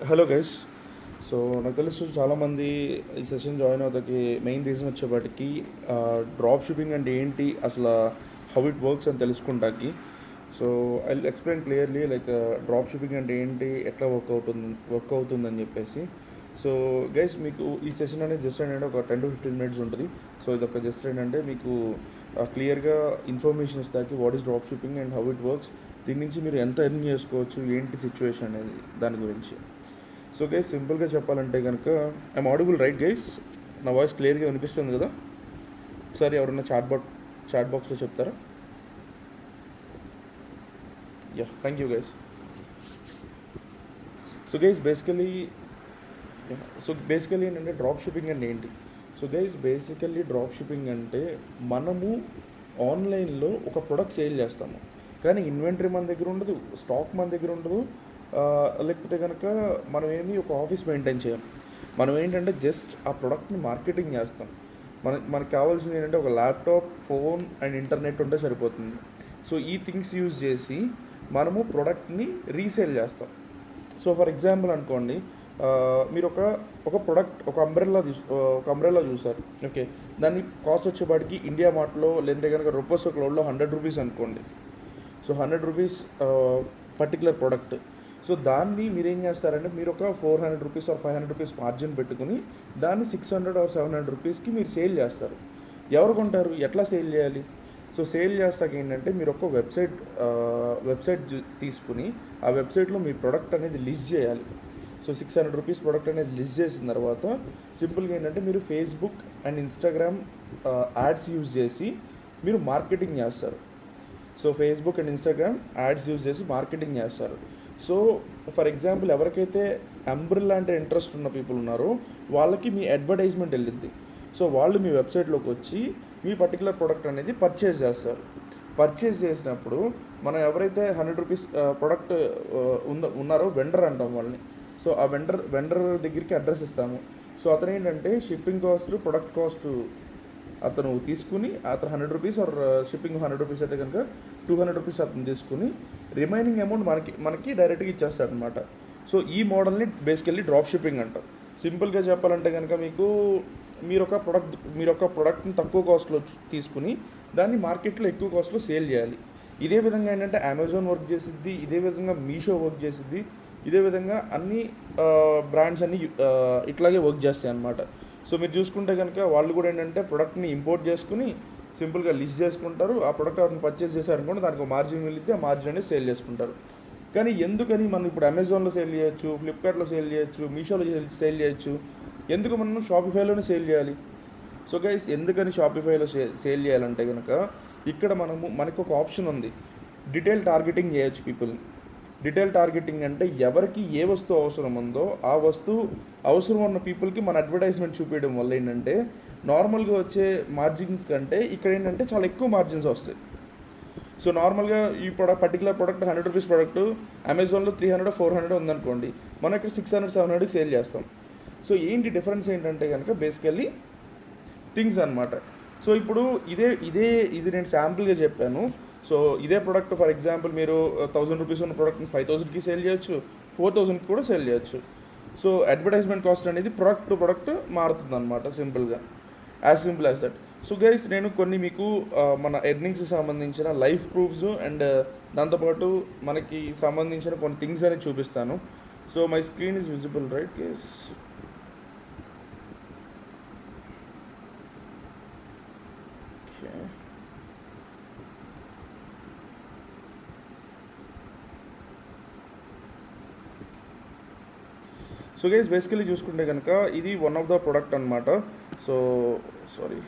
Hello guys. So నాకు తెలుసు చాలామంది ఈ సెషన్ జాయిన్ అవుతాకి మెయిన్ రీజన్ వచ్చేపాటికి డ్రాప్ షిప్పింగ్ అంటే ఏంటి, అసలు హౌ ఇట్ వర్క్స్ అని తెలుసుకుంటాకి. So I explain clearly like drop shipping అంటే ఏంటి, ఎట్లా వర్క్ అవుతుందని చెప్పేసి. సో గైస్, మీకు ఈ సెషన్ అనేది జస్ట్ ఏంటంటే ఒక 10 to 15 minutes ఉంటుంది. సో ఇది ఒక జస్ట్ ఏంటంటే మీకు క్లియర్గా ఇన్ఫర్మేషన్ ఇస్తాకి what is drop shipping and how it works, దీని నుంచి మీరు ఎంత ఎర్న్ చేసుకోవచ్చు, ఏంటి సిచ్యువేషన్ అనేది దాని గురించి. సో గైస్, సింపుల్గా చెప్పాలంటే కనుక ఐమ్ ఆడిబుల్ రైట్ గైస్? నా వాయిస్ క్లియర్గా వినిపిస్తుంది కదా? ఒకసారి ఎవరన్నా చాట్ బాక్స్లో చెప్తారా? Yeah, thank you guys. So guys basically ఏంటంటే డ్రాప్ షిప్పింగ్ అంటే ఏంటి? So guys, basically drop shipping అంటే మనము ఆన్లైన్లో ఒక ప్రొడక్ట్ సేల్ చేస్తాము, కానీ ఇన్వెంటరీ మన దగ్గర ఉండదు, స్టాక్ మన దగ్గర ఉండదు. లేకపోతే కనుక మనం ఏమి ఒక ఆఫీస్ మెయింటైన్ చేయం. మనం ఏంటంటే జస్ట్ ఆ ప్రోడక్ట్ని మార్కెటింగ్ చేస్తాం. మనకు కావాల్సింది ఏంటంటే ఒక ల్యాప్టాప్, ఫోన్ అండ్ ఇంటర్నెట్ ఉంటే సరిపోతుంది. సో ఈ థింగ్స్ యూజ్ చేసి మనము ప్రోడక్ట్ని రీసేల్ చేస్తాం. సో ఫర్ ఎగ్జాంపుల్ అనుకోండి, మీరు ఒక ప్రొడక్ట్, ఒక అంబ్రెల్లా చూసారు. ఓకే, దాని కాస్ట్ వచ్చేపాటికి ఇండియా మార్ట్లో లేదంటే కనుక రూపీస్ క్లౌడ్లో 100 రూపీస్ అనుకోండి. So 100 rupees particular product. So దాన్ని మీరు ఏం చేస్తారంటే మీరు ఒక 400 రూపీస్ ఆర్ 500 రూపీస్ మార్జిన్ పెట్టుకుని దాన్ని 600 ఆర్ 700 రూపీస్కి మీరు సేల్ చేస్తారు. ఎవరు కొంటారు, ఎట్లా సేల్ చేయాలి? సో సేల్ చేస్తాక ఏంటంటే మీరు ఒక వెబ్సైట్ తీసుకుని ఆ వెబ్సైట్లో మీ ప్రోడక్ట్ అనేది లిస్ట్ చేయాలి. సో 600 రూపీస్ ప్రోడక్ట్ అనేది లిస్ట్ చేసిన తర్వాత సింపుల్గా ఏంటంటే మీరు Facebook and Instagram ads use చేసి మీరు మార్కెటింగ్ చేస్తారు. So Facebook and Instagram ads use చేసి మార్కెటింగ్ చేస్తారు. సో ఫర్ ఎగ్జాంపుల్, ఎవరికైతే అంబ్రెల్లా అంటే ఇంట్రెస్ట్ ఉన్న పీపుల్ ఉన్నారో వాళ్ళకి మీ అడ్వర్టైజ్మెంట్ వెళ్ళిద్ది. సో వాళ్ళు మీ వెబ్సైట్లోకి వచ్చి మీ పర్టికులర్ ప్రోడక్ట్ అనేది పర్చేస్ చేస్తారు. పర్చేస్ చేసినప్పుడు మనం ఎవరైతే 100 రూపీస్ ప్రోడక్ట్ ఉన్నారో వెండర్ అంటాం వాళ్ళని. సో ఆ వెండర్ దగ్గరికి అడ్రస్ ఇస్తాము. సో అతను ఏంటంటే షిప్పింగ్ కాస్ట్, ప్రొడక్ట్ కాస్ట్ అతను తీసుకుని, అతను 100 రూపీస్ ఆర్ షిప్పింగ్ 100 రూపీస్ అయితే కనుక 200 రూపీస్ అతను తీసుకుని రిమైనింగ్ అమౌంట్ మనకి డైరెక్ట్గా ఇచ్చేస్తాడు అనమాట. సో ఈ మోడల్ని బేసికల్లీ డ్రాప్ షిప్పింగ్ అంటారు. సింపుల్గా చెప్పాలంటే కనుక మీరు ఒక ప్రోడక్ట్ని తక్కువ కాస్ట్లో తీసుకుని దాన్ని మార్కెట్లో ఎక్కువ కాస్ట్లో సేల్ చేయాలి. ఇదే విధంగా ఏంటంటే అమెజాన్ వర్క్ చేసిద్ది, ఇదే విధంగా మీషో వర్క్ చేసిద్ది, ఇదే విధంగా అన్ని బ్రాండ్స్ అన్నీ ఇట్లాగే వర్క్ చేస్తాయి అన్నమాట. సో మీరు చూసుకుంటే కనుక వాళ్ళు కూడా ఏంటంటే ప్రోడక్ట్ని ఇంపోర్ట్ చేసుకుని సింపుల్గా లిస్ట్ చేసుకుంటారు. ఆ ప్రోడక్ట్ ఎవరిని పర్చేస్ చేశారనుకోండి, దానికి ఒక మార్జిన్ మిగిలితే ఆ మార్జిన్ అనేది సేల్ చేసుకుంటారు. కానీ ఎందుకని మనం ఇప్పుడు అమెజాన్లో సేల్ చేయొచ్చు, ఫ్లిప్కార్ట్లో సేల్ చేయొచ్చు, మీషోలో సేల్ చేయొచ్చు, ఎందుకు మనం షాపిఫైలోనే సేల్ చేయాలి? సో గైస్, ఎందుకని షాపిఫైలో సేల్ చేయాలంటే కనుక ఇక్కడ మనకు ఒక ఆప్షన్ ఉంది, డీటెయిల్ టార్గెటింగ్ చేయొచ్చు పీపుల్ని. డీటెయిల్ టార్గెటింగ్ అంటే ఎవరికి ఏ వస్తువు అవసరం ఉందో ఆ వస్తువు అవసరం ఉన్న పీపుల్కి మన అడ్వర్టైజ్మెంట్ చూపించడం వల్ల ఏంటంటే నార్మల్గా వచ్చే మార్జిన్స్ కంటే ఇక్కడ ఏంటంటే చాలా ఎక్కువ మార్జిన్స్ వస్తాయి. సో నార్మల్గా ఈ పర్టికులర్ ప్రోడక్ట్ 100 రూపీస్ ప్రోడక్ట్ అమెజాన్లో 300-400 ఉందనుకోండి, మనం ఇక్కడ 600-700కి సేల్ చేస్తాం. సో ఏంటి డిఫరెన్స్ ఏంటంటే కనుక బేసికల్లీ థింగ్స్ అనమాట. సో ఇప్పుడు ఇది నేను శాంపుల్గా చెప్పాను. సో ఇదే ప్రోడక్ట్ ఫర్ ఎగ్జాంపుల్ మీరు 1000 రూపీస్ ఉన్న ప్రోడక్ట్ని 5000కి సేల్ చేయొచ్చు, 4000కి కూడా సేల్ చేయొచ్చు. సో అడ్వర్టైజ్మెంట్ కాస్ట్ అనేది ప్రోడక్ట్ టు ప్రోడక్ట్ మారుతుంది అనమాట, సింపుల్గా, as simple as that. So guys, నేను కొన్ని మీకు మన ఎర్నింగ్స్కి సంబంధించిన లైఫ్ ప్రూఫ్స్ అండ్ దాంతోపాటు మనకి సంబంధించిన కొన్ని థింగ్స్ అనేది చూపిస్తాను. So my screen is visible right guys? So guys, basically చూసుకుంటే కనుక ఇది వన్ ఆఫ్ ద ప్రొడక్ట్ అనమాట. సో సారీ,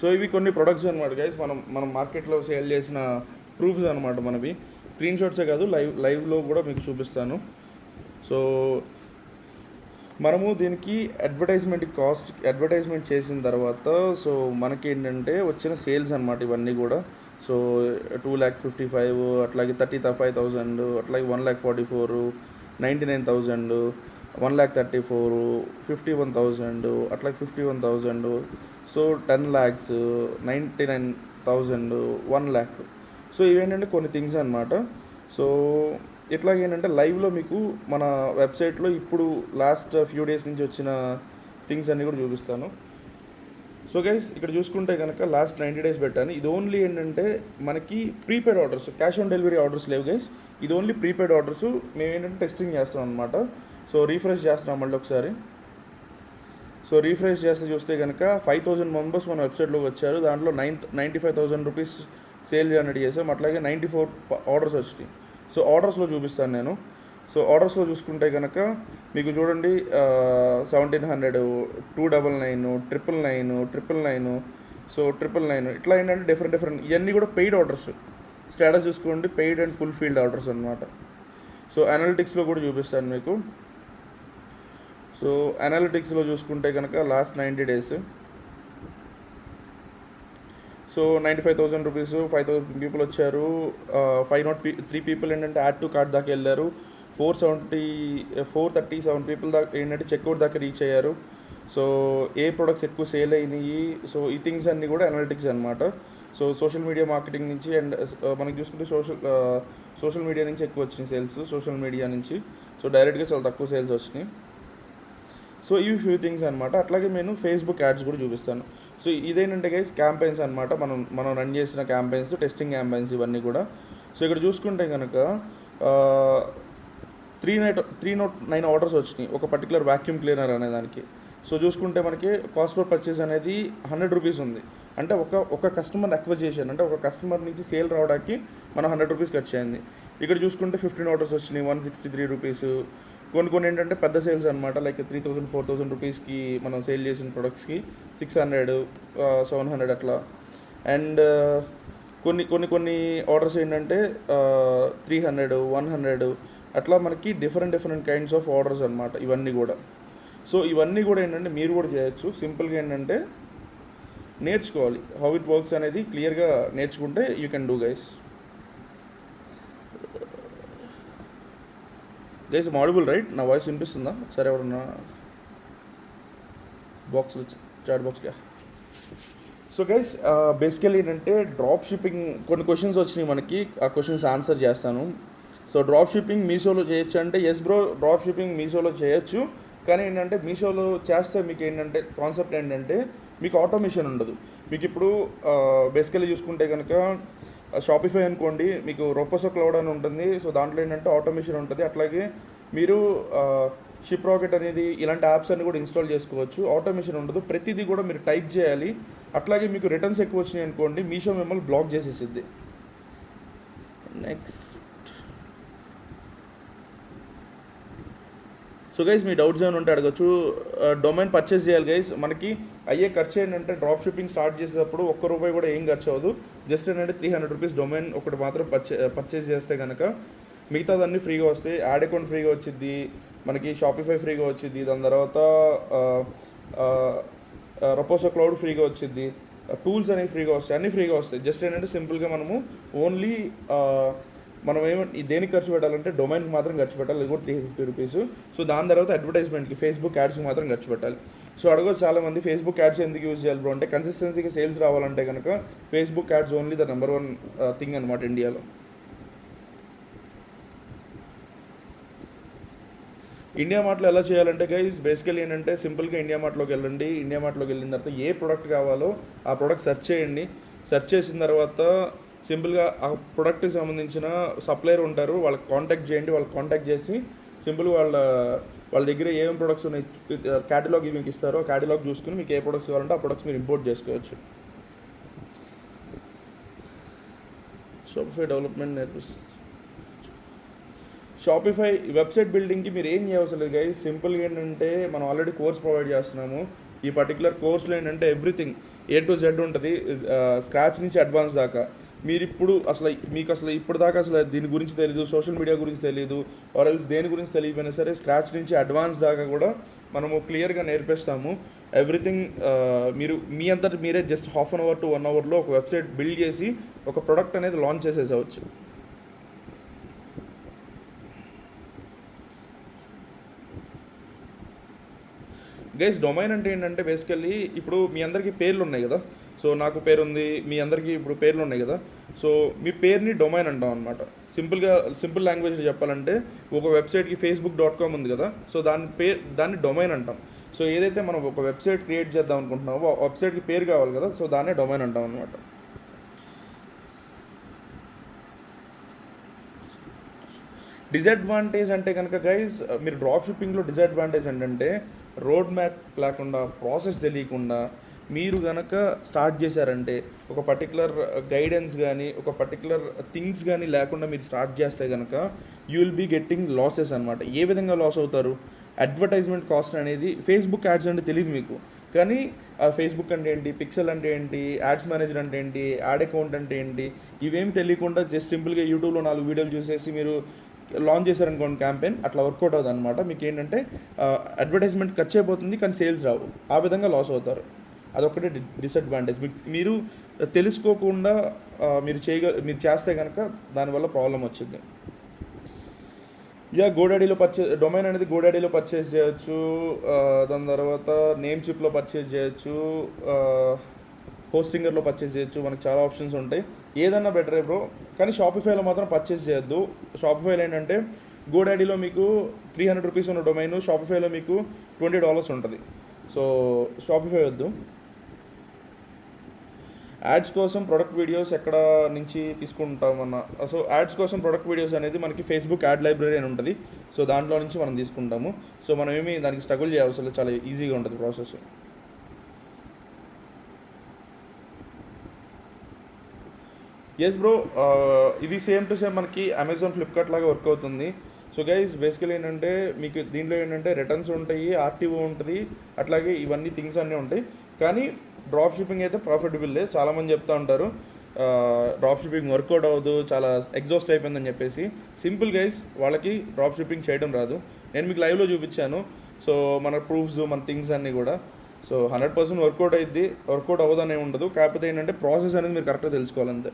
సో ఇవి కొన్ని ప్రొడక్ట్స్ అనమాట గైస్, మనం మార్కెట్లో సేల్ చేసిన ప్రూఫ్స్ అనమాట. మనవి స్క్రీన్ షాట్సే కాదు, లైవ్లో కూడా మీకు చూపిస్తాను. సో మనము దీనికి అడ్వర్టైజ్మెంట్ చేసిన తర్వాత సో మనకేంటంటే వచ్చిన సేల్స్ అనమాట ఇవన్నీ కూడా. సో 2,55,000, అట్లాగే 35,000, అట్లాగే 1,44,000, 99,000, 1,34,000, 51,000, అట్లా 51,000, సో 10 lakhs, 99,000, 1 lakh. సో ఇవేంటంటే కొన్ని థింగ్స్ అనమాట. సో ఇట్లాగేంటంటే లైవ్లో మీకు మన వెబ్సైట్లో ఇప్పుడు లాస్ట్ ఫ్యూ డేస్ నుంచి వచ్చిన థింగ్స్ అన్నీ కూడా చూపిస్తాను. సో గైస్ ఇక్కడ చూసుకుంటే కనుక లాస్ట్ 90 days పెట్టాను. ఇది ఓన్లీ ఏంటంటే మనకి prepaid orders, cash on delivery orders లేవు గైస్. ఇది ఓన్లీ ప్రీపెయిడ్ ఆర్డర్స్. మేము ఏంటంటే టెస్టింగ్ చేస్తాం అనమాట. సో రీఫ్రెష్ చేస్తున్నాం మళ్ళీ ఒకసారి. సో రీఫ్రెష్ చేస్తే చూస్తే కనుక 5,000 మెంబర్స్ మన వెబ్సైట్లోకి వచ్చారు. దాంట్లో 95,000 రూపీస్ సేల్ జనరేట్ చేసాం. అట్లాగే 94 ఆర్డర్స్ వచ్చినాయి. సో ఆర్డర్స్లో చూపిస్తాను నేను. సో ఆర్డర్స్లో చూసుకుంటే కనుక మీకు చూడండి 1,700, 299, 999, 999, సో 999 ఇట్లా ఏంటంటే డిఫరెంట్ ఇవన్నీ కూడా పెయిడ్ ఆర్డర్స్. స్టేటస్ చూసుకోండి, paid and full field orders అనమాట. సో అనలిటిక్స్లో కూడా చూపిస్తాను మీకు. సో అనలిటిక్స్లో చూసుకుంటే కనుక last 90 days, so 95,000 rupees, 5,000 people వచ్చారు. 503 పీపుల్ ఏంటంటే యాడ్ టు కార్ట్ దాకా వెళ్ళారు. 437 పీపుల్ దాకా ఏంటంటే చెక్అవుట్ దాకా రీచ్ అయ్యారు. సో ఏ ప్రొడక్ట్స్ ఎక్కువ సేల్ అయినాయి, సో ఈ థింగ్స్ అన్నీ కూడా అనలిటిక్స్ అనమాట. సో సోషల్ మీడియా మార్కెటింగ్ నుంచి అండ్ మనకి చూసుకుంటే సోషల్ మీడియా నుంచి ఎక్కువ వచ్చినాయి సేల్స్, సోషల్ మీడియా నుంచి. సో డైరెక్ట్గా చాలా తక్కువ సేల్స్ వచ్చినాయి. సో ఇవి ఫ్యూ థింగ్స్ అనమాట. అట్లాగే నేను ఫేస్బుక్ యాడ్స్ కూడా చూపిస్తాను. సో ఇదేంటంటే గైస్ క్యాంపెయిన్స్ అనమాట. మనం రన్ చేసిన క్యాంపెయిన్స్, టెస్టింగ్ క్యాంపెయిన్స్ ఇవన్నీ కూడా. సో ఇక్కడ చూసుకుంటే కనుక 309 ఆర్డర్స్ వచ్చినాయి ఒక పర్టికులర్ వాక్యూమ్ క్లీనర్ అనే దానికి. సో చూసుకుంటే మనకి కాస్ట్ పర్ పర్చేస్ అనేది 100 రూపీస్ ఉంది. అంటే ఒక కస్టమర్ అక్విజిషన్, అంటే ఒక కస్టమర్ నుంచి సేల్ రావడానికి మనం 100 రూపీస్ ఖర్చు అయింది. ఇక్కడ చూసుకుంటే 15 ఆర్డర్స్ వచ్చినాయి, 163 రూపీస్. కొన్ని ఏంటంటే పెద్ద సేల్స్ అనమాట, లైక్ 3,000, 4,000 రూపీస్కి మనం సేల్ చేసిన ప్రొడక్ట్స్కి 600, 700 అట్లా. అండ్ కొన్ని ఆర్డర్స్ ఏంటంటే 300, 100 అట్లా మనకి డిఫరెంట్ కైండ్స్ ఆఫ్ ఆర్డర్స్ అనమాట ఇవన్నీ కూడా. సో ఇవన్నీ కూడా ఏంటంటే మీరు కూడా చేయొచ్చు. సింపుల్గా ఏంటంటే నేర్చుకోవాలి, హౌ ఇట్ వర్క్స్ అనేది క్లియర్గా నేర్చుకుంటే you can do guys. Guys audible right? నా వాయిస్ వినిపిస్తుందా? సరే ఎవరన్నా బాక్స్లో చాట్ బాక్స్గా. సో గైస్ బేసికలీ ఏంటంటే డ్రాప్ షిప్పింగ్ కొన్ని క్వశ్చన్స్ వచ్చినాయి మనకి, ఆ క్వశ్చన్స్ ఆన్సర్ చేస్తాను. సో డ్రాప్ షిప్పింగ్ మీషోలో చేయొచ్చు అంటే ఎస్ బ్రో, డ్రాప్ షిప్పింగ్ మీషోలో చేయొచ్చు. కానీ ఏంటంటే మీషోలో చేస్తే మీకు ఏంటంటే కాన్సెప్ట్ ఏంటంటే మీకు ఆటోమేషన్ ఉండదు. మీకు ఇప్పుడు బేసికలీ చూసుకుంటే కనుక షాపిఫై అనుకోండి, మీకు రోపోసో క్లౌడ్ అని ఉంటుంది. సో దాంట్లో ఏంటంటే ఆటోమేషన్ ఉంటుంది. అట్లాగే మీరు షిప్ రాకెట్ అనేది ఇలాంటి యాప్స్ అన్ని కూడా ఇన్స్టాల్ చేసుకోవచ్చు. ఆటోమేషన్ ఉండదు, ప్రతిదీ కూడా మీరు టైప్ చేయాలి. అట్లాగే మీకు రిటర్న్స్ ఎక్కువ వచ్చినాయి అనుకోండి, మీషో మిమ్మల్ని బ్లాక్ చేసేసిద్ది. నెక్స్ట్. సో గైస్ మీ డౌట్స్ ఏమైనా ఉంటే అడగచ్చు. డొమైన్ పర్చేస్ చేయాలి గైస్. మనకి అయ్యే ఖర్చు ఏంటంటే డ్రాప్ షిప్పింగ్ స్టార్ట్ చేసేటప్పుడు ₹1 కూడా ఏం ఖర్చు అవ్వదు. జస్ట్ ఏంటంటే 300 రూపీస్ డొమైన్ ఒకటి మాత్రం పర్చేస్ చేస్తే కనుక మిగతాదన్నీ ఫ్రీగా వస్తాయి. యాడ్ అకౌంట్ ఫ్రీగా వచ్చింది, మనకి షాపిఫై ఫ్రీగా వచ్చింది, దాని తర్వాత రోపోసో క్లౌడ్ ఫ్రీగా వచ్చింది, టూల్స్ అనేవి ఫ్రీగా వస్తాయి, అన్నీ ఫ్రీగా వస్తాయి. జస్ట్ ఏంటంటే సింపుల్గా మనము ఓన్లీ మనం దేనికి ఖర్చు పెట్టాలంటే డొమైన్కి మాత్రం ఖర్చు పెట్టాలి, అది కూడా 350 రూపీస్. సో దాని తర్వాత అడ్వర్టైజ్మెంట్కి, ఫేస్బుక్ యాడ్స్కి మాత్రం ఖర్చు పెట్టాలి. సో అడగచ్చు చాలామంది ఫేస్బుక్ యాడ్స్ ఎందుకు యూజ్ చేయాలి బ్రో అంటే, కన్సిస్టెన్సీగా సేల్స్ రావాలంటే కనుక Facebook ads only the number 1 thing అనమాట ఇండియాలో. ఇండియా మార్ట్లో ఎలా చేయాలంటే గైస్ బేసికలీ ఏంటంటే సింపుల్గా ఇండియా మార్ట్లోకి వెళ్ళండి. ఇండియా మార్ట్లోకి వెళ్ళిన తర్వాత ఏ ప్రోడక్ట్ కావాలో ఆ ప్రోడక్ట్ సెర్చ్ చేయండి. సెర్చ్ చేసిన తర్వాత సింపుల్గా ఆ ప్రోడక్ట్కి సంబంధించిన సప్లయర్ ఉంటారు, వాళ్ళకి కాంటాక్ట్ చేయండి. వాళ్ళకి కాంటాక్ట్ చేసి సింపుల్గా వాళ్ళ దగ్గర ఏమేమి ప్రొడక్ట్స్ ఉన్నాయి క్యాటలాగ్ మీకు ఇస్తారో క్యాటలాగ్ చూసుకుని మీకు ఏ ప్రొడక్ట్స్ కావాలంటే ఆ ప్రొడక్ట్స్ మీరు ఇంపోర్ట్ చేసుకోవచ్చు. షాపిఫై డెవలప్మెంట్ నేర్పిస్తుంది. షాపిఫై వెబ్సైట్ బిల్డింగ్కి మీరు ఏం చేయవలసిన లేదు గైస్. సింపుల్గా ఏంటంటే మనం ఆల్రెడీ కోర్స్ ప్రొవైడ్ చేస్తున్నాము. ఈ పర్టికులర్ కోర్స్లో ఏంటంటే ఎవ్రీథింగ్ A to Z ఉంటుంది, స్క్రాచ్ నుంచి అడ్వాన్స్ దాకా. మీకు ఇప్పుడు దాకా అసలు దీని గురించి తెలియదు, సోషల్ మీడియా గురించి తెలియదు, ఆర్ ఎల్స్ దేని గురించి తెలియకపోయినా సరే స్క్రాచ్ నుంచి అడ్వాన్స్ దాకా కూడా మనము క్లియర్గా నేర్పిస్తాము. ఎవ్రీథింగ్ మీరు మీ అంతటి మీరే జస్ట్ ½ an hour to 1 hourలో ఒక వెబ్సైట్ బిల్డ్ చేసి ఒక ప్రోడక్ట్ అనేది లాంచ్ చేసేసవచ్చు. గైస్ డొమైన్ అంటే ఏంటంటే బేసికల్లీ ఇప్పుడు మీ అందరికీ పేర్లు ఉన్నాయి కదా. సో నాకు పేరు ఉంది, మీ అందరికీ ఇప్పుడు పేర్లు ఉన్నాయి కదా. సో మీ పేరుని డొమైన్ అంటాం అనమాట. సింపుల్ లాంగ్వేజ్లో చెప్పాలంటే ఒక వెబ్సైట్కి facebook.com ఉంది కదా. సో దాన్ని డొమైన్ అంటాం. సో ఏదైతే మనం ఒక వెబ్సైట్ క్రియేట్ చేద్దాం అనుకుంటున్నామో ఆ వెబ్సైట్కి పేరు కావాలి కదా. సో దాన్నే డొమైన్ అంటాం అనమాట. డిసడ్వాంటేజ్ అంటే కనుక గైజ్, మీరు డ్రాప్ షిప్పింగ్లో డిసడ్వాంటేజ్ ఏంటంటే రోడ్ మ్యాప్ లేకుండా, ప్రాసెస్ తెలియకుండా మీరు కనుక స్టార్ట్ చేశారంటే, ఒక పర్టికులర్ గైడెన్స్ కానీ ఒక పర్టికులర్ థింగ్స్ కానీ లేకుండా మీరు స్టార్ట్ చేస్తే కనుక you will be getting losses అనమాట. ఏ విధంగా లాస్ అవుతారు? అడ్వర్టైజ్మెంట్ కాస్ట్ అనేది, ఫేస్బుక్ యాడ్స్ అంటే తెలియదు మీకు, కానీ ఫేస్బుక్ అంటే ఏంటి, పిక్సెల్ అంటే ఏంటి, యాడ్స్ మేనేజర్ అంటే ఏంటి, యాడ్ అకౌంట్ అంటే ఏంటి, ఇవేమి తెలియకుండా జస్ట్ సింపుల్గా యూట్యూబ్లో 4 వీడియోలు చూసేసి మీరు లాంచ్ చేశారనుకోండి క్యాంపెయిన్, అట్లా వర్కౌట్ అవుతుంది అనమాట. మీకు ఏంటంటే అడ్వర్టైజ్మెంట్ ఖర్చు అయిపోతుంది కానీ సేల్స్ రావు. ఆ విధంగా లాస్ అవుతారు. అదొక్కటే డిసడ్వాంటేజ్. మీరు తెలుసుకోకుండా మీరు చేస్తే కనుక దానివల్ల ప్రాబ్లం వచ్చింది. గోడాడీలో డొమైన్ అనేది గోడాడీలో పర్చేస్ చేయొచ్చు. దాని తర్వాత నేమ్ చిప్లో పర్చేస్ చేయొచ్చు, హోస్టింగర్లో పర్చేస్ చేయొచ్చు. మనకు చాలా ఆప్షన్స్ ఉంటాయి. ఏదన్నా బెటరే బ్రో, కానీ షాపిఫైలో మాత్రం పర్చేస్ చేయొద్దు. షాపిఫైలో ఏంటంటే గోడాడీలో మీకు 300 రూపీస్ ఉన్న డొమైన్, షాపిఫైలో మీకు $20 ఉంటుంది. సో షాపిఫై వద్దు. యాడ్స్ కోసం ప్రొడక్ట్ వీడియోస్ ఎక్కడ నుంచి తీసుకుంటామన్న, సో యాడ్స్ కోసం ప్రొడక్ట్ వీడియోస్ అనేది మనకి ఫేస్బుక్ యాడ్ లైబ్రరీ అని ఉంటుంది. సో దాంట్లో నుంచి మనం తీసుకుంటాము. సో మనం ఏమి దానికి స్ట్రగుల్ చేయవలసిన లేదు, చాలా ఈజీగా ఉంటుంది ప్రాసెస్. ఎస్ బ్రో, ఇది సేమ్ టు సేమ్ మనకి అమెజాన్, ఫ్లిప్కార్ట్ లాగా వర్క్ అవుతుంది. సో గైస్ బేసికలీ ఏంటంటే మీకు దీంట్లో ఏంటంటే రిటర్న్స్ ఉంటాయి, ఆర్టీఓ ఉంటుంది, అట్లాగే ఇవన్నీ థింగ్స్ అన్నీ ఉంటాయి. కానీ డ్రాప్ షిప్పింగ్ అయితే ప్రాఫిటబుల్లే. చాలామంది చెప్తూ ఉంటారు డ్రాప్ షిప్పింగ్ వర్కౌట్ అవ్వదు, చాలా ఎగ్జాస్ట్ అయిపోయిందని చెప్పేసి. సింపుల్ గైస్, వాళ్ళకి డ్రాప్ షిప్పింగ్ చేయడం రాదు. నేను మీకు లైవ్లో చూపించాను. సో మన ప్రూఫ్స్, మన థింగ్స్ అన్నీ కూడా. సో 100% వర్కౌట్ అయ్యిద్ది, వర్కౌట్ అవ్వదనే ఉండదు. కాకపోతే ఏంటంటే ప్రాసెస్ అనేది మీరు కరెక్ట్గా తెలుసుకోవాలంతే.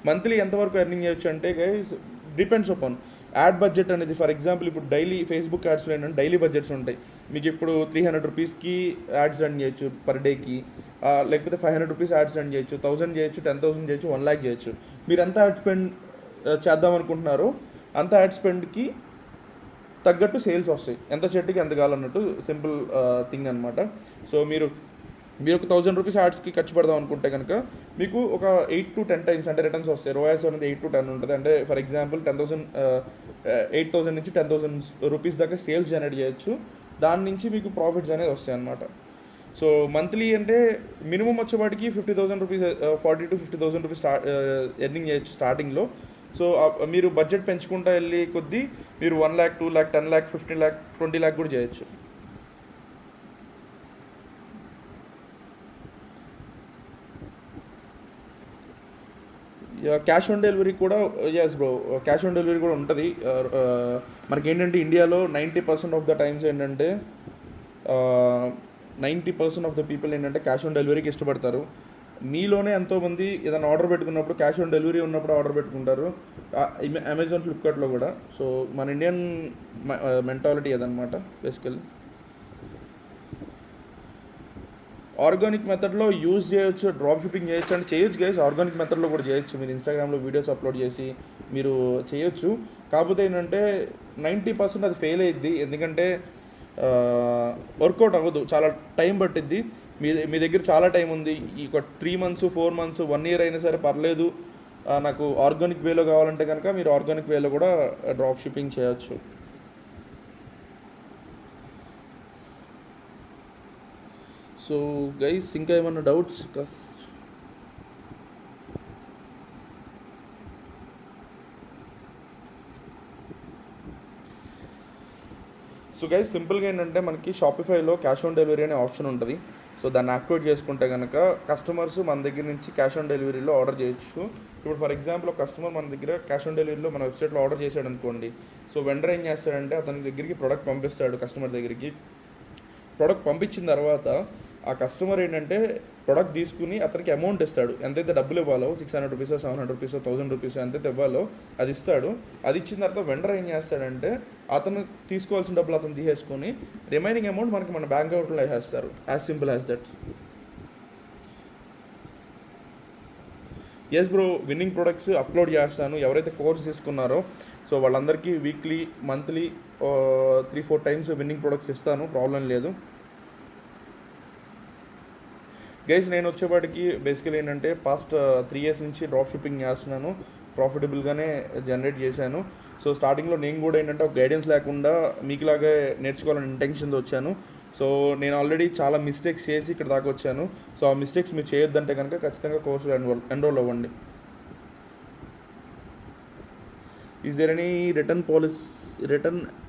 మంత్లీ ఎంతవరకు ఎర్నింగ్ చేయొచ్చు అంటే guys depends upon add budget అనేది. ఫర్ ఎగ్జాంపుల్ ఇప్పుడు డైలీ ఫేస్బుక్ యాడ్స్లో ఏంటంటే డైలీ బడ్జెట్స్ ఉంటాయి. మీకు ఇప్పుడు 300 రూపీస్కి యాడ్స్ రన్ చేయొచ్చు పర్ డేకి, లేకపోతే 500 రూపీస్ యాడ్స్ రన్ చేయొచ్చు, 1000 చేయొచ్చు, 10,000 చేయొచ్చు, 1 lakh చేయొచ్చు. మీరు ఎంత యాడ్ స్పెండ్ చేద్దాం అనుకుంటున్నారో అంత యాడ్ స్పెండ్కి తగ్గట్టు సేల్స్ వస్తాయి. ఎంత చెట్టుకి ఎంత కావాలన్నట్టు సింపుల్ థింగ్ అనమాట. సో మీరు ఒక 1000 రూపీస్ యాడ్స్కి ఖర్చు పెడదాం అనుకుంటే కనుక మీకు ఒక 8 to 10 టైమ్స్ అంటే రిటర్న్స్ వస్తాయి. రోయాస్ అనేది 8 to 10 ఉంటుంది. అంటే ఫర్ ఎగ్జాంపుల్ 8,000 నుంచి 10,000 రూపీస్ దాకా సేల్స్ జనరేట్ చేయొచ్చు. దాని నుంచి మీకు ప్రాఫిట్స్ అనేది వస్తాయి అన్నమాట. సో మంత్లీ అంటే మినిమం వచ్చేవాటికి 50,000 రూపీస్, 40,000 to 50,000 రూపీస్ ఎర్నింగ్ చేయొచ్చు స్టార్టింగ్లో. సో మీరు బడ్జెట్ పెంచుకుంటూ వెళ్ళి కొద్దీ మీరు 1 lakh, 2 lakh, 10 lakh, 15 lakh, 20 lakh కూడా చేయొచ్చు. క్యాష్ ఆన్ డెలివరీ కూడా, yes bro, cash on delivery కూడా ఉంటుంది. మనకి ఏంటంటే ఇండియాలో 90% ఆఫ్ ద టైమ్స్ ఏంటంటే 90% ఆఫ్ ద పీపుల్ ఏంటంటే క్యాష్ ఆన్ డెలివరీకి ఇష్టపడతారు. మీలోనే ఎంతోమంది ఏదైనా ఆర్డర్ పెట్టుకున్నప్పుడు క్యాష్ ఆన్ డెలివరీ ఉన్నప్పుడు ఆర్డర్ పెట్టుకుంటారు, అమెజాన్, ఫ్లిప్కార్ట్లో కూడా. సో మన ఇండియన్ మెంటాలిటీ అదనమాట బేసికల్లీ. ఆర్గానిక్ మెథడ్లో యూజ్ చేయొచ్చు, డ్రాప్ షిప్పింగ్ చేయొచ్చు అంటే చేయొచ్చు గైస్. ఆర్గానిక్ మెథడ్లో కూడా చేయొచ్చు. మీరు ఇన్స్టాగ్రామ్లో వీడియోస్ అప్లోడ్ చేసి మీరు చేయొచ్చు. కాకపోతే ఏంటంటే 90% అది ఫెయిల్ అయ్యిద్ది. ఎందుకంటే వర్కౌట్ అవ్వదు, చాలా టైం పట్టిద్ది. మీ దగ్గర చాలా టైం ఉంది, ఈ ఒక 3 months, 4 months, 1 year అయినా సరే పర్లేదు, నాకు ఆర్గానిక్ వేలో కావాలంటే కనుక మీరు ఆర్గానిక్ వేలో కూడా డ్రాప్ షిప్పింగ్ చేయొచ్చు. సో గైస్ ఇంకా ఏమన్నా డౌట్స్? సో గైస్ సింపుల్గా ఏంటంటే మనకి షాపిఫైలో క్యాష్ ఆన్ డెలివరీ అనే ఆప్షన్ ఉంటుంది. సో దాన్ని యాక్టివేట్ చేసుకుంటే కనుక కస్టమర్స్ మన దగ్గర నుంచి క్యాష్ ఆన్ డెలివరీలో ఆర్డర్ చేయొచ్చు. ఇప్పుడు ఫర్ ఎగ్జాంపుల్ ఒక కస్టమర్ మన దగ్గర క్యాష్ ఆన్ డెలివరీలో మన వెబ్సైట్లో ఆర్డర్ చేశాడు అనుకోండి. సో వెండర్ ఏం చేస్తాడంటే అతని దగ్గరికి ప్రోడక్ట్ పంపిస్తాడు కస్టమర్ దగ్గరికి. ప్రోడక్ట్ పంపించిన తర్వాత ఆ కస్టమర్ ఏంటంటే ప్రొడక్ట్ తీసుకుని అతనికి అమౌంట్ ఇస్తాడు, ఎంతైతే డబ్బులు ఇవ్వాలో 600 రూపీస్ 700 రూపీస్ 1000 రూపీస్ ఎంతైతే ఇవ్వాలో అది ఇస్తాడు. అది ఇచ్చిన తర్వాత వెండర్ ఏం చేస్తాడంటే అతను తీసుకోవాల్సిన డబ్బులు అతను తీసేసుకొని రిమైనింగ్ అమౌంట్ మనకి మన బ్యాంక్ అకౌంట్లో వేసేస్తారు. As simple as that. Yes bro, winning products upload చేస్తాను. ఎవరైతే కోర్స్ తీసుకున్నారో సో వాళ్ళందరికీ weekly monthly 3-4 times winning products ఇస్తాను, ప్రాబ్లం లేదు. గైస్ నేను వచ్చేపాటికి బేసికలీ ఏంటంటే పాస్ట్ 3 years నుంచి డ్రాప్ షిప్పింగ్ చేస్తున్నాను, ప్రాఫిటబుల్గానే జనరేట్ చేశాను. సో స్టార్టింగ్లో నేను కూడా ఏంటంటే ఒక గైడెన్స్ లేకుండా మీకులాగే నేర్చుకోవాలని ఇంటెన్షన్తో వచ్చాను. సో నేను ఆల్రెడీ చాలా మిస్టేక్స్ చేసి ఇక్కడ దాకా వచ్చాను. సో ఆ మిస్టేక్స్ మీరు చేయొద్దంటే కనుక ఖచ్చితంగా కోర్సులో ఎన్రోల్ అవ్వండి. Is there any return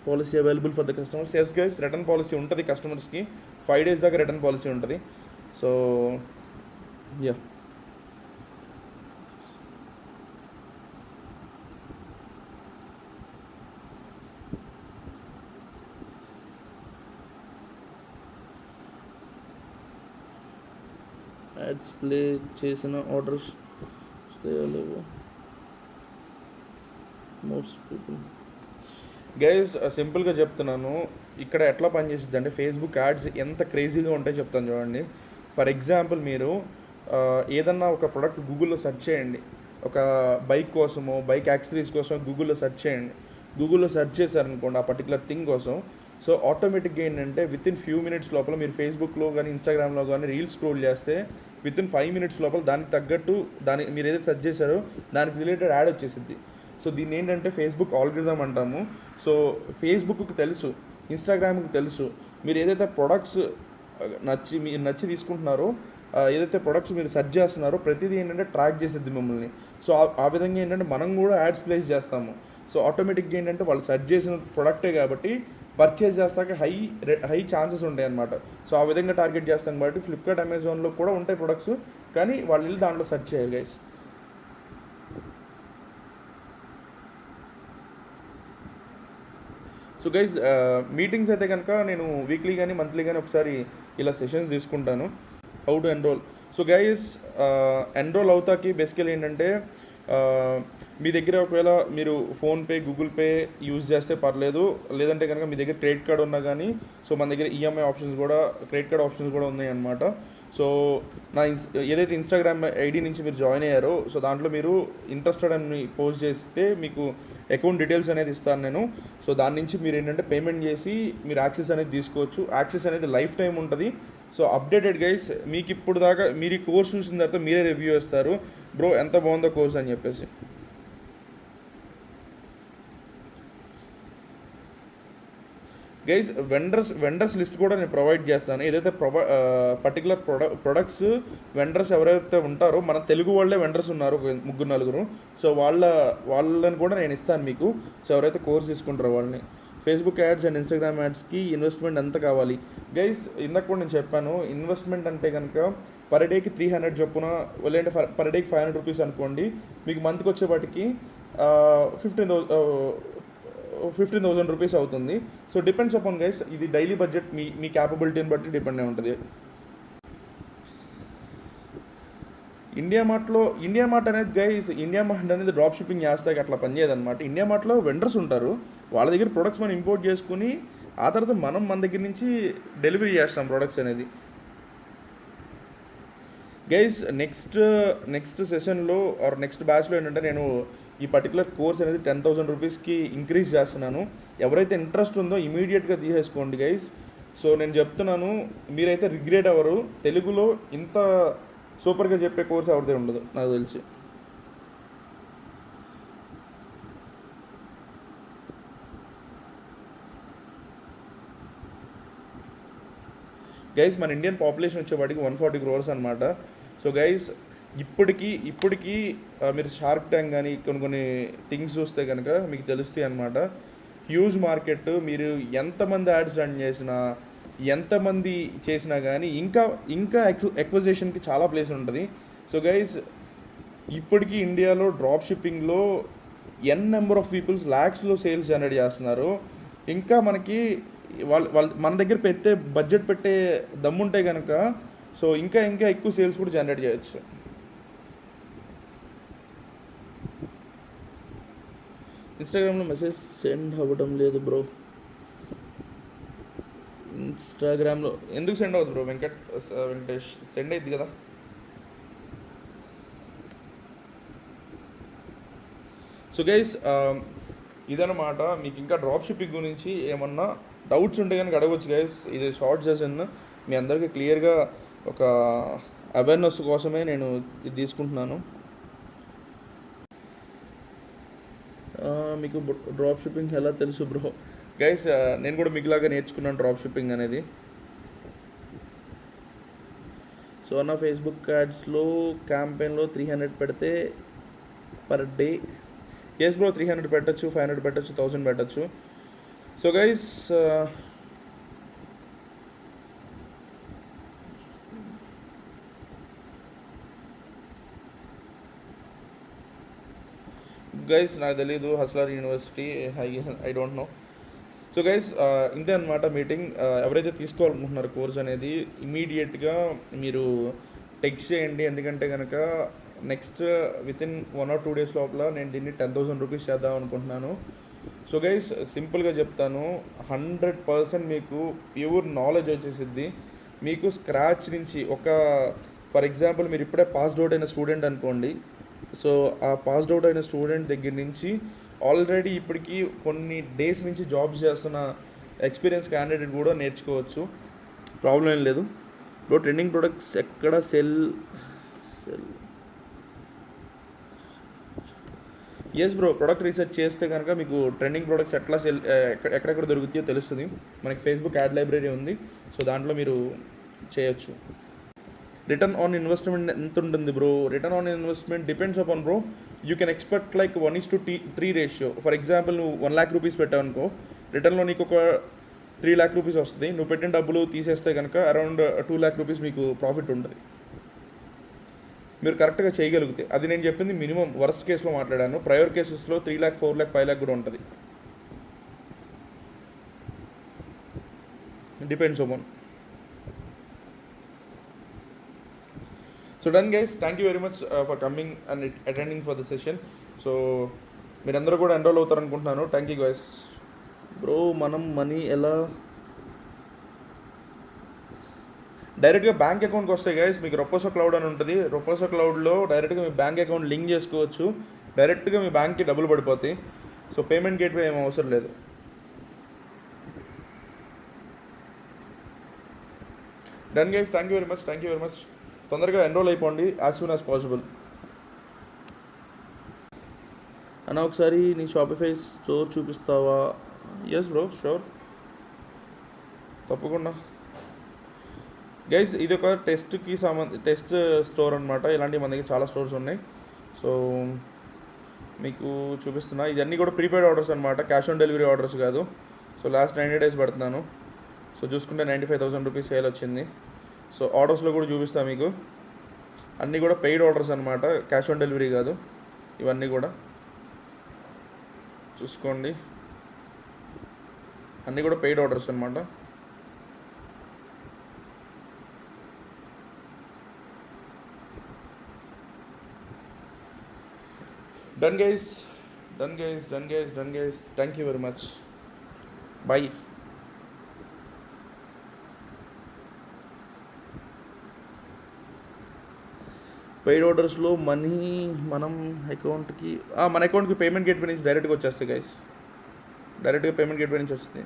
policy available for the customers? Yes guys, return policy ఉంటుంది కస్టమర్స్కి. 5 days దాకా రిటర్న్ పాలసీ ఉంటుంది. సో యా, యాడ్స్ ప్లే చేసిన ఆర్డర్స్ మోస్ట్ పీపుల్. గైస్ సింపుల్గా చెప్తున్నాను, ఇక్కడ ఎట్లా పనిచేస్తుంది అంటే ఫేస్బుక్ యాడ్స్ ఎంత క్రేజీగా ఉంటాయో చెప్తాను చూడండి. ఫర్ ఎగ్జాంపుల్ మీరు ఏదన్నా ఒక ప్రోడక్ట్ గూగుల్లో సెర్చ్ చేయండి, ఒక బైక్ కోసమో బైక్ యాక్సరీస్ కోసం గూగుల్లో సెర్చ్ చేయండి. గూగుల్లో సెర్చ్ చేశారనుకోండి ఆ పర్టికులర్ థింగ్ కోసం, సో ఆటోమేటిక్గా ఏంటంటే వితిన్ ఫ్యూ మినిట్స్ లోపల మీరు ఫేస్బుక్లో కానీ ఇన్స్టాగ్రామ్లో కానీ రీల్స్ స్క్రోల్ చేస్తే వితిన్ 5 minutes లోపల దానికి తగ్గట్టు మీరు ఏదైతే సెర్చ్ చేశారో దానికి రిలేటెడ్ యాడ్ వచ్చేసిద్ది. సో దీన్ని ఏంటంటే ఫేస్బుక్ ఆల్గరిథం అంటాము. సో ఫేస్బుక్కి తెలుసు, ఇన్స్టాగ్రామ్కి తెలుసు మీరు ఏదైతే ప్రొడక్ట్స్ నచ్చి తీసుకుంటున్నారో, ఏదైతే ప్రొడక్ట్స్ మీరు సెర్చ్ చేస్తున్నారో ప్రతిదీ ఏంటంటే ట్రాక్ చేసిద్ది మిమ్మల్ని. సో ఆ విధంగా ఏంటంటే మనం కూడా యాడ్స్ ప్లేస్ చేస్తాము. సో ఆటోమేటిక్గా ఏంటంటే వాళ్ళు సెర్చ్ చేసిన ప్రొడక్టే కాబట్టి పర్చేజ్ చేస్తాక హై ఛాన్సెస్ ఉంటాయి అన్నమాట. సో ఆ విధంగా టార్గెట్ చేస్తాం కాబట్టి ఫ్లిప్కార్ట్ అమెజాన్లో కూడా ఉంటాయి ప్రొడక్ట్స్, కానీ వాళ్ళు వెళ్ళి దాంట్లో సెర్చ్ చేయాలి గైస్. సో గైజ్ మీటింగ్స్ అయితే కనుక నేను వీక్లీ కానీ మంత్లీ కానీ ఒకసారి ఇలా సెషన్స్ తీసుకుంటాను. How to enrol? So guys enrol అవుతాకి బేసికలీ ఏంటంటే మీ దగ్గర ఒకవేళ మీరు ఫోన్పే గూగుల్ పే యూజ్ చేస్తే పర్లేదు, లేదంటే కనుక మీ దగ్గర క్రెడిట్ కార్డ్ ఉన్నా కానీ సో మన దగ్గర ఈఎంఐ ఆప్షన్స్ కూడా, క్రెడిట్ కార్డ్ ఆప్షన్స్ కూడా ఉన్నాయి అన్నమాట. సో ఏదైతే ఇన్స్టాగ్రామ్ ఐడి నుంచి మీరు జాయిన్ అయ్యారో సో దాంట్లో మీరు ఇంట్రెస్టెడ్ అని పోస్ట్ చేస్తే మీకు అకౌంట్ డీటెయిల్స్ అనేది ఇస్తాను నేను. సో దాని నుంచి మీరు ఏంటంటే పేమెంట్ చేసి మీరు యాక్సెస్ అనేది తీసుకోవచ్చు. యాక్సెస్ అనేది లైఫ్ టైం ఉంటుంది. సో అప్డేటెడ్ గైస్, మీకు ఇప్పుడు దాకా మీరు ఈ కోర్స్ చూసిన తర్వాత మీరే రివ్యూ చేస్తారు, బ్రో ఎంత బాగుందో కోర్స్ అని చెప్పేసి. గైస్ వెండర్స్ లిస్ట్ కూడా నేను ప్రొవైడ్ చేస్తాను. ఏదైతే పర్టికులర్ ప్రొడక్ట్స్ వెండర్స్ ఎవరైతే ఉంటారో మన తెలుగు వాళ్ళే వెండర్స్ ఉన్నారు, 3-4. సో వాళ్ళని కూడా నేను ఇస్తాను మీకు. సో ఎవరైతే కోర్స్ తీసుకుంటారో వాళ్ళని. ఫేస్బుక్ యాడ్స్ అండ్ ఇన్స్టాగ్రామ్ యాడ్స్కి ఇన్వెస్ట్మెంట్ ఎంత కావాలి? గైస్ ఇందాక కూడా నేను చెప్పాను, ఇన్వెస్ట్మెంట్ అంటే కనుక పర్ డేకి 300 చొప్పున, లేదంటే పర్ డేకి 500 రూపీస్ అనుకోండి, మీకు మంత్కి వచ్చేపాటికి 15,000 రూపీస్ అవుతుంది. సో డిపెండ్స్ అపాన్ గైస్, ఇది డైలీ బడ్జెట్ మీ క్యాపబిలిటీని బట్టి డిపెండ్ అయి ఉంటుంది. ఇండియా మార్ట్ అనేది గైస్, ఇండియా మార్ట్ అనేది డ్రాప్ షిప్పింగ్ చేస్తాక అట్లా పనిచేయదన్నమాట. ఇండియా మార్ట్లో వెండర్స్ ఉంటారు, వాళ్ళ దగ్గర ప్రొడక్ట్స్ మనం ఇంపోర్ట్ చేసుకుని ఆ తర్వాత మన దగ్గర నుంచి డెలివరీ చేస్తాం ప్రొడక్ట్స్ అనేది. గైస్ నెక్స్ట్ సెషన్లో ఆర్ నెక్స్ట్ బ్యాచ్లో ఏంటంటే నేను ఈ పర్టికులర్ కోర్స్ అనేది 10,000 రూపీస్కి ఇంక్రీజ్ చేస్తున్నాను. ఎవరైతే ఇంట్రెస్ట్ ఉందో ఇమీడియట్గా తీసేసుకోండి గైస్. సో నేను చెప్తున్నాను, మీరైతే రిగ్రెట్ అవ్వరు. తెలుగులో ఇంత సూపర్గా చెప్పే కోర్స్ ఎవరిదే ఉండదు నాకు తెలిసి. గైస్ మన ఇండియన్ పాపులేషన్ వచ్చేవాటికి 140 crores అనమాట. సో గైస్ ఇప్పటికీ మీరు షార్క్ ట్యాంక్ కానీ కొన్ని థింగ్స్ చూస్తే కనుక మీకు తెలుస్తాయి అనమాట. Huge market. మీరు ఎంతమంది యాడ్స్ రన్ చేసినా, ఎంతమంది చేసినా కానీ ఇంకా ఎక్విజిషన్కి చాలా ప్లేస్ ఉంటుంది. సో గైస్ ఇప్పటికీ ఇండియాలో డ్రాప్ షిప్పింగ్లో నెంబర్ ఆఫ్ పీపుల్స్ ల్యాక్స్లో సేల్స్ జనరేట్ చేస్తున్నారు. ఇంకా మనకి వాళ్ళు మన దగ్గర బడ్జెట్ పెట్టే దమ్ముంటే కనుక సో ఇంకా ఇంకా ఎక్కువ సేల్స్ కూడా జనరేట్ చేయొచ్చు. ఇన్స్టాగ్రామ్లో మెసేజ్ సెండ్ అవ్వడం లేదు బ్రో. ఇన్స్టాగ్రామ్లో ఎందుకు సెండ్ అవుతుంది బ్రో? వెంకటేష్ సెండ్ అయ్యింది కదా. సో గైస్ ఇదన్నమాట. మీకు ఇంకా డ్రాప్ షిప్పింగ్ గురించి ఏమన్నా డౌట్స్ ఉంటే కనుక అడగవచ్చు గైస్. ఇది షార్ట్ సెషన్, మీ అందరికీ క్లియర్గా ఒక అవేర్నెస్ కోసమే నేను ఇది తీసుకుంటున్నాను. మీకు డ్రాప్ షిప్పింగ్ ఎలా తెలుసు బ్రో? గైస్ నేను కూడా మీకులాగా నేర్చుకున్నాను డ్రాప్ షిప్పింగ్ అనేది. సో నా ఫేస్బుక్ యాడ్స్లో క్యాంపెయిన్లో 300 పెడితే పర్ డే. ఎస్ బ్రో, 300 పెట్టచ్చు, 500 పెట్టచ్చు, 1000 పెట్టచ్చు. సో గైస్ నాకు తెలీదు hustler university, I don't know. So guys ఇంతే అనమాట మీటింగ్. ఎవరైతే తీసుకోవాలనుకుంటున్నారో కోర్స్ అనేది ఇమీడియట్గా మీరు టెక్స్ట్ చేయండి. ఎందుకంటే కనుక నెక్స్ట్ వితిన్ 1 or 2 days లోపల నేను దీన్ని 10,000 రూపీస్ చేద్దాం అనుకుంటున్నాను. సో గైస్ సింపుల్గా చెప్తాను, 100% మీకు ప్యూర్ నాలెడ్జ్ వచ్చేసిద్ది. మీకు స్క్రాచ్ నుంచి ఫర్ ఎగ్జాంపుల్ మీరు ఇప్పుడే పాస్డ్ అవుట్ అయిన స్టూడెంట్ అనుకోండి. సో ఆ పాస్డ్ అవుట్ అయిన స్టూడెంట్ దగ్గర నుంచి ఆల్రెడీ ఇప్పటికీ కొన్ని డేస్ నుంచి జాబ్స్ చేస్తున్న ఎక్స్పీరియన్స్ క్యాండిడేట్ కూడా నేర్చుకోవచ్చు, ప్రాబ్లం ఏం లేదు. బ్రో ట్రెండింగ్ ప్రొడక్ట్స్ ఎక్కడ sell yes bro, product research చేస్తే కనుక మీకు ట్రెండింగ్ ప్రొడక్ట్స్ ఎట్లా ఎక్కడెక్కడ దొరుకుతాయో తెలుస్తుంది. మనకి ఫేస్బుక్ యాడ్ లైబ్రరీ ఉంది, సో దాంట్లో మీరు చేయొచ్చు. రిటర్న్ ఆన్ ఇన్వెస్ట్మెంట్ ఎంత ఉంటుంది bro? Return on investment depends upon bro. You can expect like 1:3 ratio. For example నువ్వు 1 lakh రూపీస్ పెట్టావు అనుకో, రిటర్న్లో నీకు ఒక 3 lakh రూపీస్ వస్తుంది. నువ్వు పెట్టిన డబ్బులు తీసేస్తే కనుక అరౌండ్ 2 lakh రూపీస్ మీకు ప్రాఫిట్ ఉంటుంది, మీరు కరెక్ట్గా చేయగలిగితే. అది నేను చెప్పింది మినిమం వర్స్ట్ కేసులో మాట్లాడాను. ప్రయర్ కేసెస్లో 3 lakh, 4 lakh, 5 lakh కూడా ఉంటుంది. Depends upon. So done guys, thank you very much for coming and attending for the session. So మీరందరూ కూడా ఎన్రోల్ అవుతారనుకుంటున్నాను. Thank you guys. బ్రో మనం మనీ ఎలా డైరెక్ట్గా బ్యాంక్ అకౌంట్కి వస్తాయి గైస్. మీకు రొపోసో క్లౌడ్ అని ఉంటుంది. రొపోసో క్లౌడ్లో డైరెక్ట్గా మీ బ్యాంక్ అకౌంట్ లింక్ చేసుకోవచ్చు. డైరెక్ట్గా మీ బ్యాంక్కి డబ్బులు పడిపోతాయి. సో పేమెంట్ గేట్వే ఏం అవసరం లేదు. Done guys, thank you very much. తొందరగా ఎన్రోల్ అయిపోండి యాజ్ సూన్ యాజ్ పాసిబుల్. అన్న ఒకసారి నీ షాపిఫై స్టోర్ చూపిస్తావా? ఎస్ బ్రో, షూర్, తప్పకుండా. గైస్ ఇది ఒక టెస్ట్ స్టోర్ అనమాట. ఇలాంటివి మన దగ్గర చాలా స్టోర్స్ ఉన్నాయి. సో మీకు చూపిస్తున్నా. ఇవన్నీ కూడా ప్రీపెయిడ్ ఆర్డర్స్ అనమాట, క్యాష్ ఆన్ డెలివరీ ఆర్డర్స్ కాదు. సో లాస్ట్ 90 days పెడుతున్నాను. సో చూసుకుంటే 95,000 రూపీస్ సేల్ వచ్చింది. సో ఆర్డర్స్లో కూడా చూపిస్తా మీకు. అన్నీ కూడా పెయిడ్ ఆర్డర్స్ అనమాట, క్యాష్ ఆన్ డెలివరీ కాదు. ఇవన్నీ కూడా చూసుకోండి, అన్నీ కూడా పెయిడ్ ఆర్డర్స్ అనమాట. Done guys. Thank you very much. Bye. Paid ఆర్డర్స్లో మనీ మనం అకౌంట్కి మన అకౌంట్కి పేమెంట్ గేట్వే నుంచి డైరెక్ట్గా వచ్చేస్తాయి గైస్. డైరెక్ట్గా పేమెంట్ గేట్వే నుంచి వస్తుంది.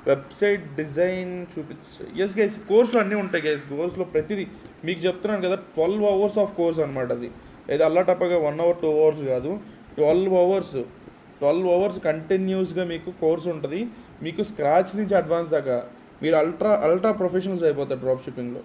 వెబ్సైట్ డిజైన్ చూపించు. ఎస్ గైస్, కోర్సులో అన్నీ ఉంటాయి గైస్. కోర్సులో ప్రతిదీ మీకు చెప్తున్నాను కదా, 12 hours ఆఫ్ కోర్స్ అనమాట. అది ఇది అల్లాటప్పగా 1 hour 2 hours కాదు, 12 hours కంటిన్యూస్గా మీకు కోర్స్ ఉంటుంది. మీకు స్క్రాచ్ నుంచి అడ్వాన్స్ దాకా మీరు అల్ట్రా ప్రొఫెషనల్స్ అయిపోతారు డ్రాప్ షిప్పింగ్లో.